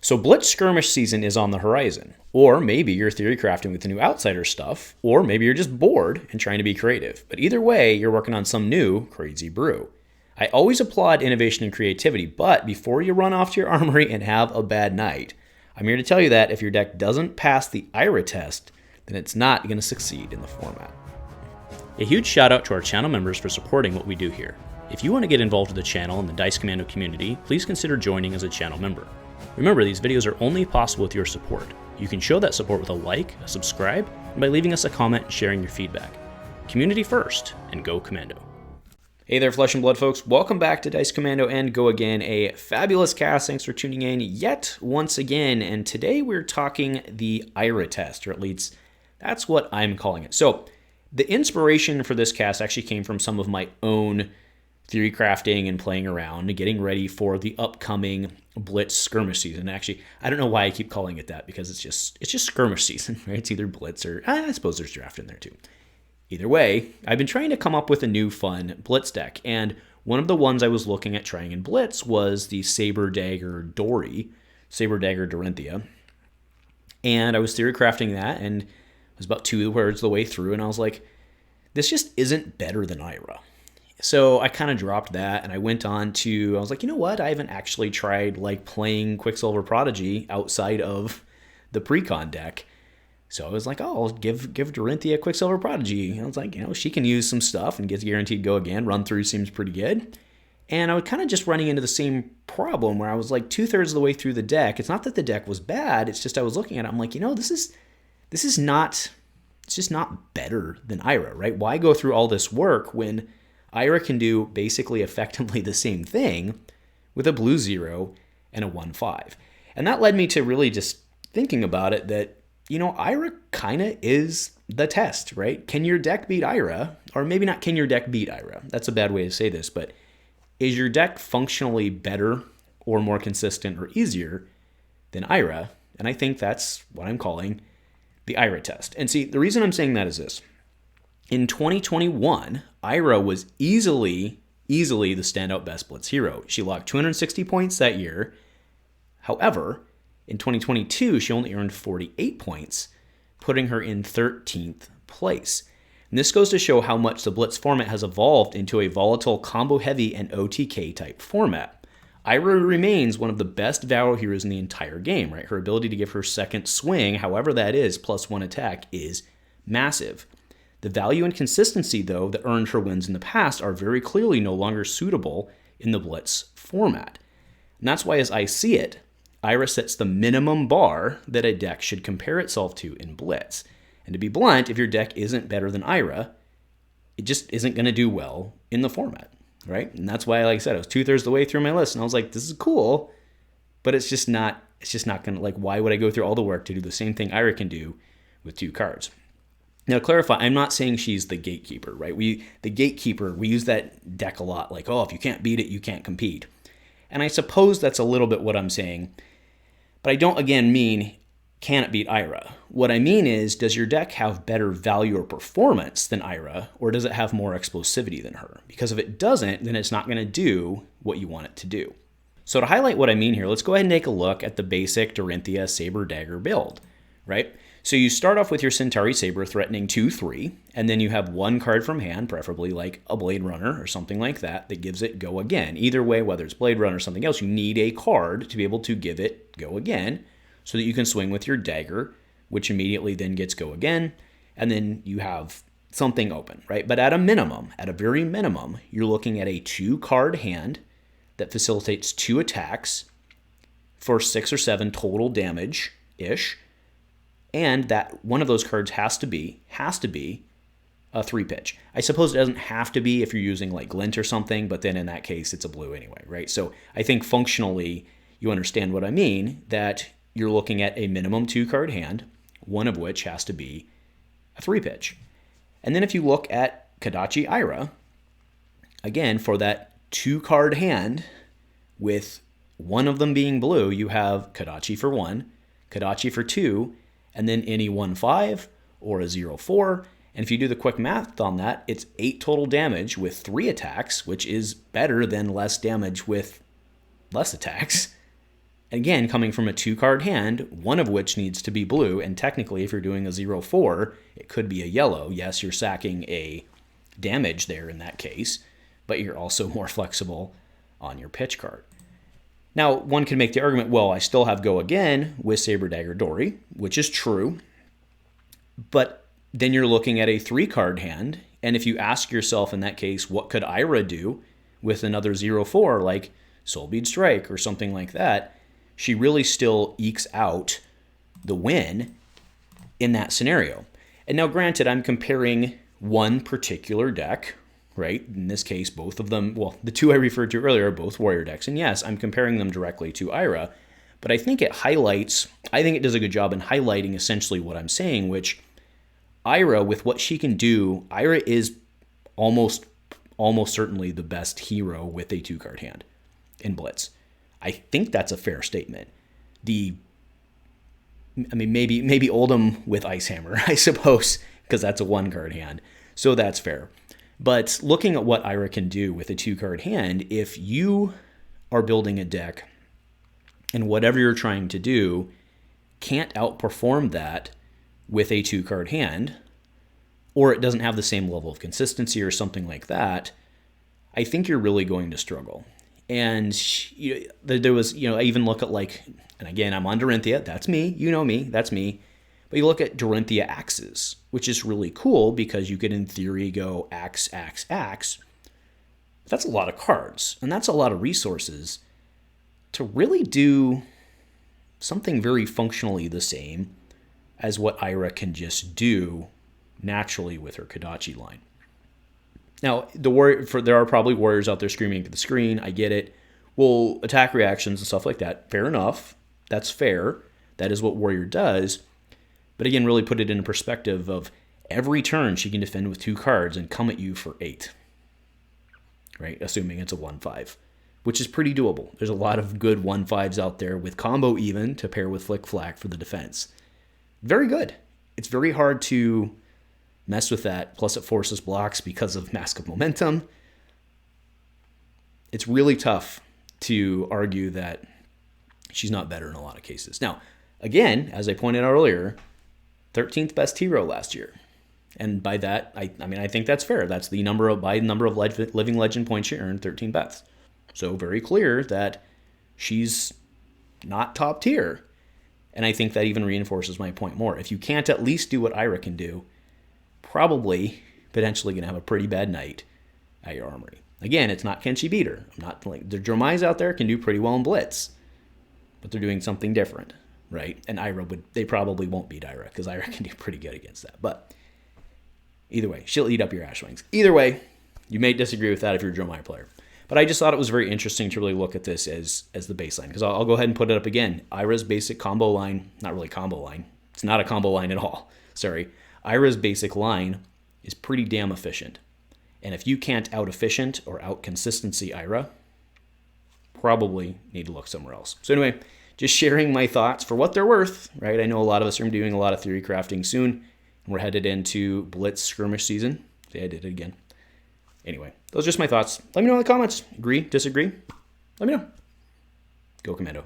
So Blitz skirmish season is on the horizon. Or maybe you're theory crafting with the new outsider stuff, or maybe you're just bored and trying to be creative. But either way, you're working on some new crazy brew. I always applaud innovation and creativity, but before you run off to your armory and have a bad night, I'm here to tell you that if your deck doesn't pass the Ira test, then it's not going to succeed in the format. A huge shout out to our channel members for supporting what we do here. If you want to get involved with the channel and the Dice Commando community, please consider joining as a channel member. Remember, these videos are only possible with your support. You can show that support with a like, a subscribe, and by leaving us a comment and sharing your feedback. Community first, and go Commando. Hey there, Flesh and Blood folks. Welcome back to Dice Commando and Go Again, a fabulous cast. Thanks for tuning in yet once again. And today we're talking the Ira test, or at least that's what I'm calling it. So the inspiration for this cast actually came from some of my own theory crafting and playing around and getting ready for the upcoming Blitz skirmish season. Actually, I don't know why I keep calling it that, because it's just skirmish season, right? It's either Blitz or I suppose there's draft in there too. Either way, I've been trying to come up with a new fun Blitz deck, and one of the ones I was looking at trying in Blitz was the Saber Dagger Dorinthea, and I was theory crafting that, and it was about 2 words the way through, and I was like, this just isn't better than Ira. So I kind of dropped that, and I went on to, I was like, you know what, I haven't actually tried like playing Quicksilver Prodigy outside of the Precon deck. So I was like, oh, I'll give Dorinthea Quicksilver Prodigy. And I was like, she can use some stuff and gets guaranteed go again. Run through seems pretty good. And I was kind of just running into the same problem where I was like 2/3 of the way through the deck. It's not that the deck was bad. It's just I was looking at it. I'm like, this is not, it's just not better than Ira, right? Why go through all this work when Ira can do basically effectively the same thing with a blue 0 and a 1/5? And that led me to really just thinking about it that, Ira kind of is the test, right? Can your deck beat Ira? Or maybe not can your deck beat Ira. That's a bad way to say this, but is your deck functionally better or more consistent or easier than Ira? And I think that's what I'm calling the Ira test. And see, the reason I'm saying that is this. In 2021, Ira was easily the standout best Blitz hero. She logged 260 points that year. However, in 2022, she only earned 48 points, putting her in 13th place. And this goes to show how much the Blitz format has evolved into a volatile, combo-heavy, and OTK-type format. Ira remains one of the best Valor heroes in the entire game, right? Her ability to give her second swing, however that is, +1 attack, is massive. The value and consistency, though, that earned her wins in the past are very clearly no longer suitable in the Blitz format. And that's why, as I see it, Ira sets the minimum bar that a deck should compare itself to in Blitz. And to be blunt, if your deck isn't better than Ira, it just isn't going to do well in the format, right? And that's why, like I said, I was 2/3 of the way through my list, and I was like, this is cool, but it's just not going to, why would I go through all the work to do the same thing Ira can do with 2 cards? Now, to clarify, I'm not saying she's the gatekeeper, right? We use that deck a lot, like, if you can't beat it, you can't compete. And I suppose that's a little bit what I'm saying, but I don't, again, mean can it beat Ira? What I mean is, does your deck have better value or performance than Ira, or does it have more explosivity than her? Because if it doesn't, then it's not going to do what you want it to do. So to highlight what I mean here, let's go ahead and take a look at the basic Dorinthea Saber Dagger build, right? So you start off with your Cintauri Saber threatening 2/3, and then you have 1 card from hand, preferably like a Blade Runner or something like that gives it go again. Either way, whether it's Blade Runner or something else, you need a card to be able to give it go again so that you can swing with your dagger, which immediately then gets go again, and then you have something open, right? But at a very minimum, you're looking at a 2-card hand that facilitates 2 attacks for 6 or 7 total damage-ish, and that one of those cards has to be a 3-pitch. I suppose it doesn't have to be if you're using like Glint or something, but then in that case, it's a blue anyway, right? So I think functionally, you understand what I mean, that you're looking at a minimum 2-card hand, one of which has to be a 3-pitch. And then if you look at Kadachi Ira, again, for that 2-card hand, with one of them being blue, you have Kadachi for 1, Kadachi for 2, and then any 1/5 or a 0/4. And if you do the quick math on that, it's 8 total damage with 3 attacks, which is better than less damage with less attacks. And again, coming from a 2-card hand, one of which needs to be blue, and technically if you're doing a 0-4, it could be a yellow. Yes, you're sacking a damage there in that case, but you're also more flexible on your pitch card. Now, one can make the argument, well, I still have Go Again with Saber, Dagger, Dory, which is true, but then you're looking at a 3-card hand, and if you ask yourself in that case, what could Ira do with another 0-4, like Soulbead Strike or something like that, she really still ekes out the win in that scenario. And now granted, I'm comparing one particular deck, right? In this case, both of them, well, the two I referred to earlier are both warrior decks, and yes, I'm comparing them directly to Ira, but I think it does a good job in highlighting essentially what I'm saying, which Ira, with what she can do, Ira is almost certainly the best hero with a 2-card hand in Blitz. I think that's a fair statement. Maybe Oldhim with Ice Hammer, I suppose, because that's a 1-card hand. So that's fair. But looking at what Ira can do with a 2-card hand, if you are building a deck and whatever you're trying to do can't outperform that with a 2-card hand, or it doesn't have the same level of consistency or something like that, I think you're really going to struggle. And there was, I even look at and again, I'm on Dorinthea, that's me, you know me, that's me. But you look at Dorinthea axes, which is really cool because you could in theory go axe, axe, axe. That's a lot of cards, and that's a lot of resources to really do something very functionally the same as what Ira can just do naturally with her Kodachi line. Now, there are probably warriors out there screaming at the screen. I get it. Well, attack reactions and stuff like that, fair enough. That's fair. That is what warrior does. But again, really put it in a perspective of every turn she can defend with 2 cards and come at you for 8. Right? Assuming it's a 1-5, which is pretty doable. There's a lot of good 1-5s out there with combo even to pair with Flick Flack for the defense. Very good. It's very hard to mess with that. Plus it forces blocks because of Mask of Momentum. It's really tough to argue that she's not better in a lot of cases. Now, again, as I pointed out earlier, 13th best hero last year. And by that, I think that's fair. That's the number of living legend points she earned, 13 best. So very clear that she's not top tier. And I think that even reinforces my point more. If you can't at least do what Ira can do, probably potentially going to have a pretty bad night at your armory. Again, it's not can she beat her. I'm not like the Dromais out there can do pretty well in Blitz, but they're doing something different, right? And they probably won't beat Ira because Ira can do pretty good against that. But either way, she'll eat up your Ashwings. Either way, you may disagree with that if you're a Dromai player. But I just thought it was very interesting to really look at this as the baseline, because I'll go ahead and put it up again. Ira's basic combo line, not really combo line. It's not a combo line at all. Sorry. Ira's basic line is pretty damn efficient. And if you can't out-efficient or out-consistency Ira, probably need to look somewhere else. So anyway, just sharing my thoughts for what they're worth, right? I know a lot of us are doing a lot of theory crafting soon, and we're headed into Blitz skirmish season. See, I did it again. Anyway, those are just my thoughts. Let me know in the comments. Agree, disagree? Let me know. Go Commando.